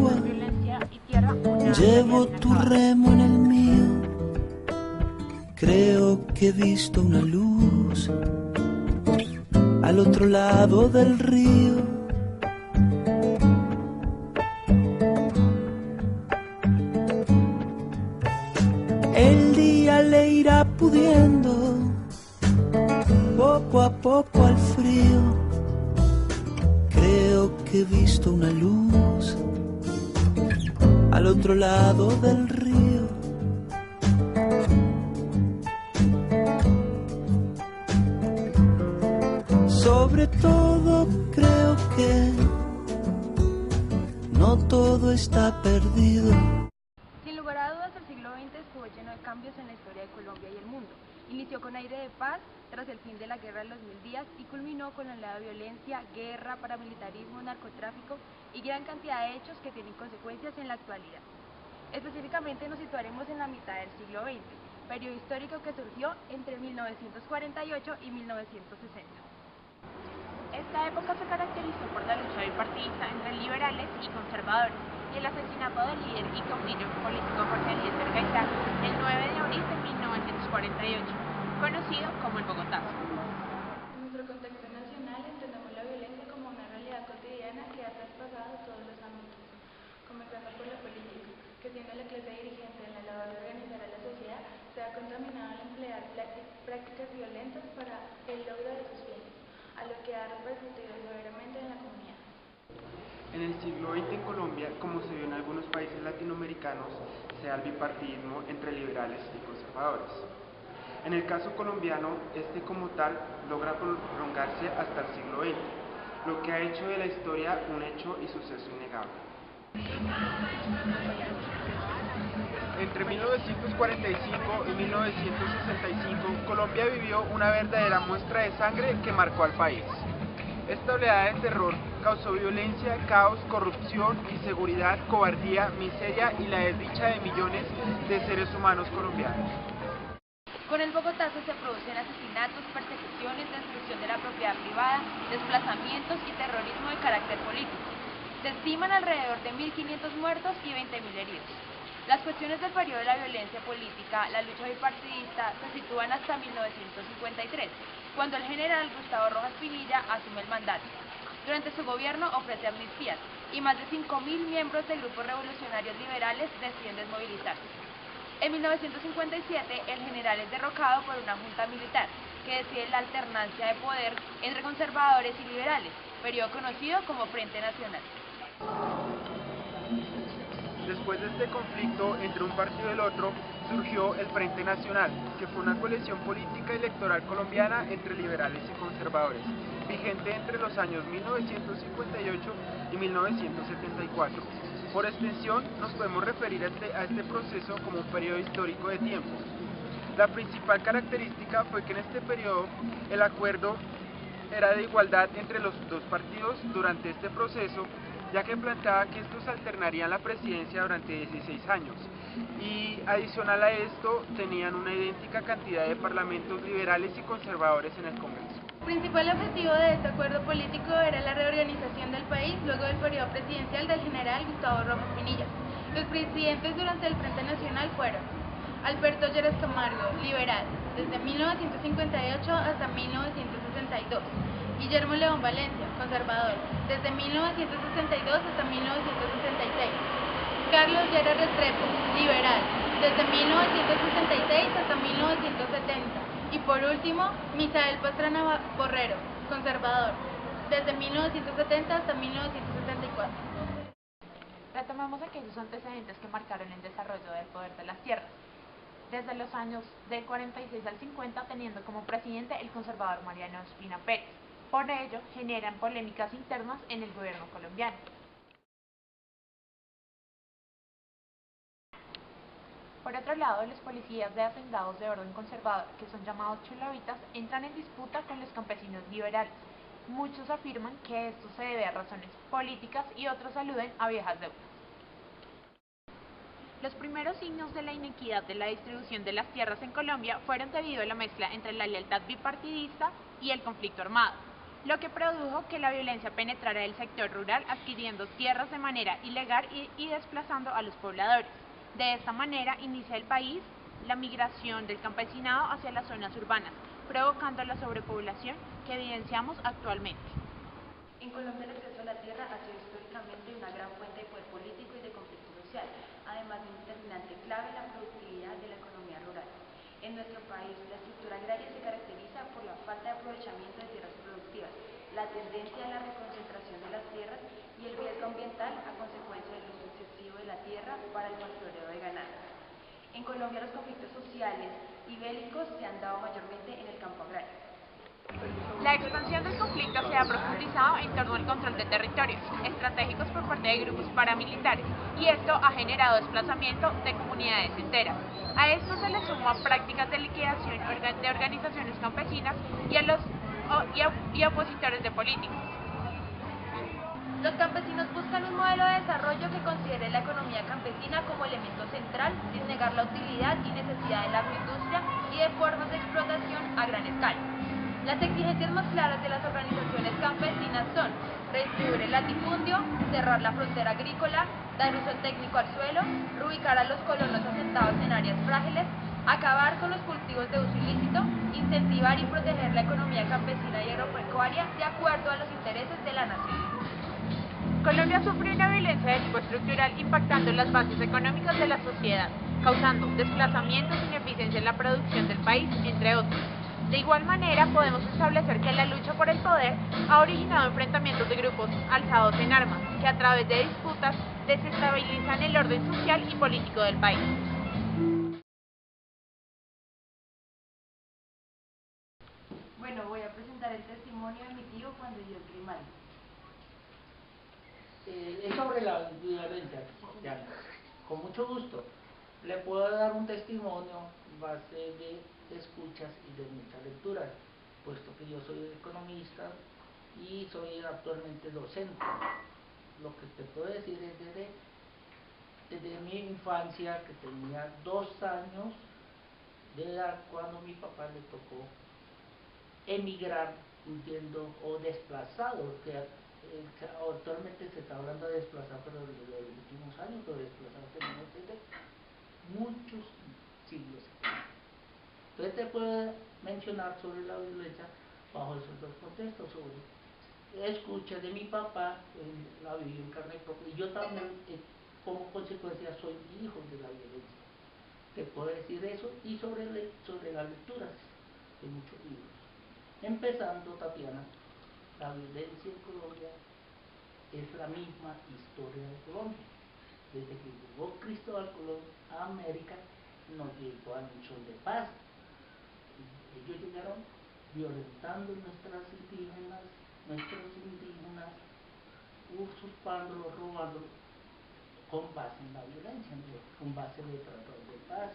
agua, llevo tu remo en el mío. Creo que he visto una luz al otro lado del río. El día le irá pudiendo poco a poco al frío. Creo que he visto una luz al otro lado del río. Sobre todo creo que no todo está perdido. Sin lugar a dudas, el siglo XX estuvo lleno de cambios en la historia de Colombia y el mundo. Inició con aire de paz tras el fin de la Guerra de los 1000 días y culminó con la oleada de violencia, guerra, paramilitarismo, narcotráfico y gran cantidad de hechos que tienen consecuencias en la actualidad. Específicamente nos situaremos en la mitad del siglo XX, periodo histórico que surgió entre 1948 y 1960. Esta época se caracterizó por la lucha bipartidista entre liberales y conservadores y el asesinato del líder y caudillo político Jorge Eliezer Gaitán el 9 de abril de 1948, conocido como el Bogotazo. En nuestro contexto nacional entendemos la violencia como una realidad cotidiana que ha traspasado todos los ámbitos, comenzando por la política, que siendo la clase dirigente en la labor de organizar a la sociedad, se ha contaminado al emplear prácticas violentas para el logro de sus fines, a lo que ha repercutido severamente en la comunidad. En el siglo XX en Colombia, como se vio en algunos países latinoamericanos, se da el bipartidismo entre liberales y conservadores. En el caso colombiano, este como tal logra prolongarse hasta el siglo XX, lo que ha hecho de la historia un hecho y suceso innegable. Entre 1945 y 1965, Colombia vivió una verdadera muestra de sangre que marcó al país. Esta oleada de terror causó violencia, caos, corrupción, inseguridad, cobardía, miseria y la desdicha de millones de seres humanos colombianos. Con el Bogotazo se producen asesinatos, persecuciones, destrucción de la propiedad privada, desplazamientos y terrorismo de carácter político. Se estiman alrededor de 1.500 muertos y 20.000 heridos. Las cuestiones del periodo de la violencia política, la lucha bipartidista, se sitúan hasta 1953, cuando el general Gustavo Rojas Pinilla asume el mandato. Durante su gobierno ofrece amnistías y más de 5.000 miembros de grupos revolucionarios liberales deciden desmovilizarse. En 1957, el general es derrocado por una junta militar que decide la alternancia de poder entre conservadores y liberales, periodo conocido como Frente Nacional. Después de este conflicto entre un partido y el otro, surgió el Frente Nacional, que fue una coalición política y electoral colombiana entre liberales y conservadores, vigente entre los años 1958 y 1974. Por extensión, nos podemos referir a este proceso como un periodo histórico de tiempo. La principal característica fue que en este periodo el acuerdo era de igualdad entre los dos partidos durante este proceso, ya que planteaba que estos alternarían la presidencia durante 16 años y adicional a esto tenían una idéntica cantidad de parlamentos liberales y conservadores en el Congreso. El principal objetivo de este acuerdo político era la reorganización del país luego del periodo presidencial del general Gustavo Rojas Pinilla. Los presidentes durante el Frente Nacional fueron Alberto Lleras Camargo, liberal, desde 1958 hasta 1962. Guillermo León Valencia, conservador, desde 1962 hasta 1966. Carlos Lleras Restrepo, liberal, desde 1966 hasta 1970. Y por último, Misael Pastrana Borrero, conservador, desde 1970 hasta 1974. Retomemos aquellos antecedentes que marcaron el desarrollo del poder de las tierras. Desde los años del 46 al 50, teniendo como presidente el conservador Mariano Ospina Pérez. Por ello, generan polémicas internas en el gobierno colombiano. Por otro lado, los policías de hacendados de orden conservador, que son llamados chulavitas, entran en disputa con los campesinos liberales. Muchos afirman que esto se debe a razones políticas y otros aluden a viejas deudas. Los primeros signos de la inequidad de la distribución de las tierras en Colombia fueron debido a la mezcla entre la lealtad bipartidista y el conflicto armado. lo que produjo que la violencia penetrara el sector rural, adquiriendo tierras de manera ilegal y desplazando a los pobladores. De esta manera inicia el país la migración del campesinado hacia las zonas urbanas, provocando la sobrepoblación que evidenciamos actualmente. En Colombia el acceso a la tierra ha sido históricamente una gran fuente de poder político y de conflicto social, además de un determinante clave en la productividad de la economía rural. En nuestro país, la estructura agraria se caracteriza por la falta de aprovechamiento de tierras productivas, la tendencia a la reconcentración de las tierras y el riesgo ambiental a consecuencia del uso excesivo de la tierra para el pastoreo de ganado. En Colombia los conflictos sociales y bélicos se han dado mayormente en el campo agrario. La expansión del conflicto se ha profundizado en torno al control de territorios estratégicos por parte de grupos paramilitares, y esto ha generado desplazamiento de comunidades enteras. A esto se le suman prácticas de liquidación de organizaciones campesinas y opositores de políticos. Los campesinos buscan un modelo de desarrollo que considere la economía campesina como elemento central, sin negar la utilidad y necesidad de la agroindustria y de formas de explotación a gran escala. Las exigencias más claras de las organizaciones campesinas son redistribuir el latifundio, cerrar la frontera agrícola, dar uso técnico al suelo, reubicar a los colonos asentados en áreas frágiles, acabar con los cultivos de uso ilícito, incentivar y proteger la economía campesina y agropecuaria de acuerdo a los intereses de la nación. Colombia sufre una violencia de tipo estructural impactando las bases económicas de la sociedad, causando desplazamientos e ineficiencia en la producción del país, entre otros. De igual manera, podemos establecer que la lucha por el poder ha originado enfrentamientos de grupos alzados en armas, que a través de disputas desestabilizan el orden social y político del país. Bueno, voy a presentar el testimonio de mi tío Juan de Dios Grimaldi. Es sobre la violencia, Diana. Con mucho gusto. Le puedo dar un testimonio en base de escuchas y de muchas lecturas, puesto que yo soy economista y soy actualmente docente. Lo que te puedo decir es desde mi infancia, que tenía 2 años de edad, cuando mi papá le tocó emigrar, huyendo o desplazado, que actualmente se está hablando de desplazar, pero en los últimos años lo desplazado tenemos desde muchos siglos. Entonces te puedo mencionar sobre la violencia bajo esos 2 contextos, sobre escuchas de mi papá, la viví en carne propia, y yo también como consecuencia soy hijo de la violencia. Te puedo decir eso, y sobre las lecturas de muchos libros. Empezando, Tatiana, la violencia en Colombia es la misma historia de Colombia. Desde que llegó Cristóbal Colón a América, nos llegó a un sol de paz. Ellos llegaron violentando nuestros indígenas, usurpándolos, robándolos, con base en la violencia, ¿no? Con base de tratados de paz.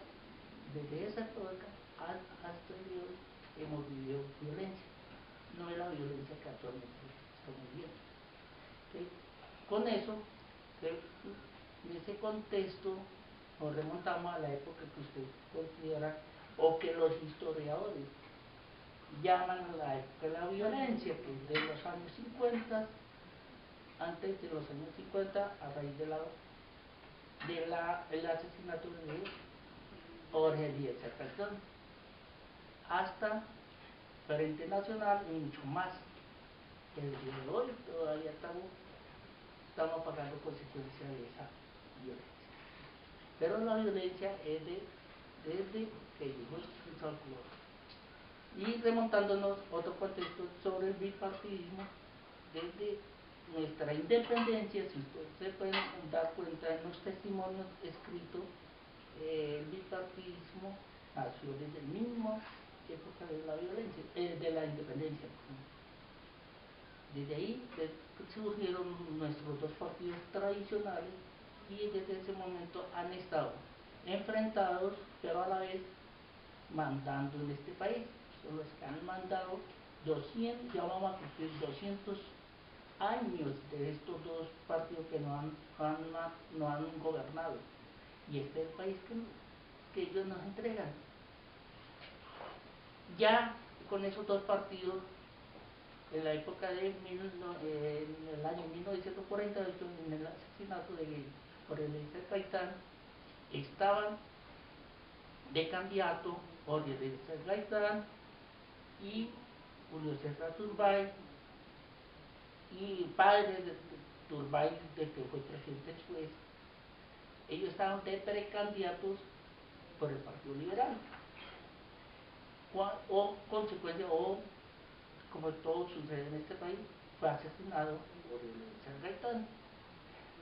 Desde esa época hasta el día de hoy hemos vivido violencia, no es la violencia que actualmente estamos viviendo. Con eso, en ese contexto, nos remontamos a la época que usted considera, o que los historiadores llaman la época de la violencia, que es de los años 50, antes de los años 50, a raíz del asesinato de Jorge Eliezer Gaitán, hasta Frente Nacional y mucho más. El día de hoy todavía estamos pagando consecuencias de esa violencia. Pero la violencia es desde que llegó Cristóbal Colón. Y remontándonos otro contexto sobre el bipartidismo, desde nuestra independencia, si ustedes se pueden dar cuenta en los testimonios escritos, el bipartidismo nació desde la misma época de la violencia, de la independencia. Desde ahí surgieron nuestros 2 partidos tradicionales, y desde ese momento han estado enfrentados, pero a la vez mandando en este país. Son los que han mandado 200, ya vamos a cumplir 200 años de estos 2 partidos que no han gobernado, y este es el país que ellos nos entregan. Ya con esos 2 partidos en la época de en el año 1948, en el asesinato por Eliezer Gaitán, estaban de candidato Jorge Eliezer Gaitán y Julio César Turbay, y padre de Turbay, de que fue presidente después. Ellos estaban de precandidatos por el Partido Liberal, o consecuencia, o como todo sucede en este país, fue asesinado por Eliezer Gaitán.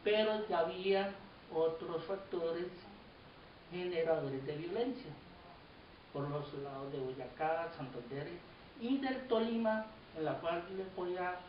Pero ya había otros factores generadores de violencia por los lados de Boyacá, Santander y del Tolima, en la cual le voy a